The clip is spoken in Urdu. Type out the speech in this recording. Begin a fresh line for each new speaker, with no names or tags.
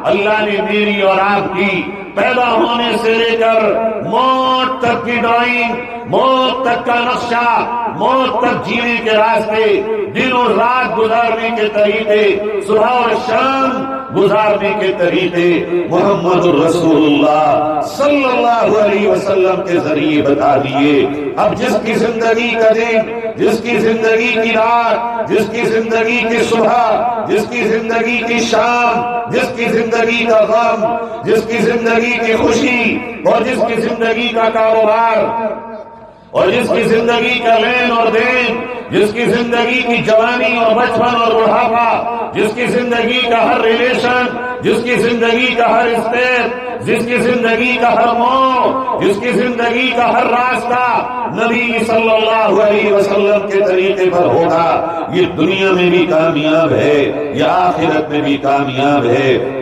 اللہ نے میری اور آپ کی پیدا ہونے سے لے کر موت تک کی ڈرائنگ، موت تک کا نقشہ، موت تک جینے کے راستے، دن اور رات گزارنے کے طریقے، صبح اور شام گزارنے کے طریقے محمد الرسول اللہ صلی اللہ علیہ وسلم کے ذریعے بتا دیے۔ اب جس کی زندگی کا دن، جس کی زندگی کی رات، جس کی زندگی کی صبح، جس کی زندگی کی شام، جس کی زندگی کا غم، جس کی زندگی کی خوشی، اور جس کی زندگی کا کاروبار، اور جس کی زندگی کا لین اور دین، جس کی زندگی کی جوانی اور بچپن اور بڑھاپا، جس کی زندگی کا ہر ریلیشن، جس کی زندگی کا ہر اسٹیپ، جس کی زندگی کا ہر موڑ، جس کی زندگی کا ہر راستہ نبی صلی اللہ علیہ وسلم کے طریقے پر ہوگا، یہ دنیا میں بھی کامیاب ہے، یہ آخرت میں بھی کامیاب ہے۔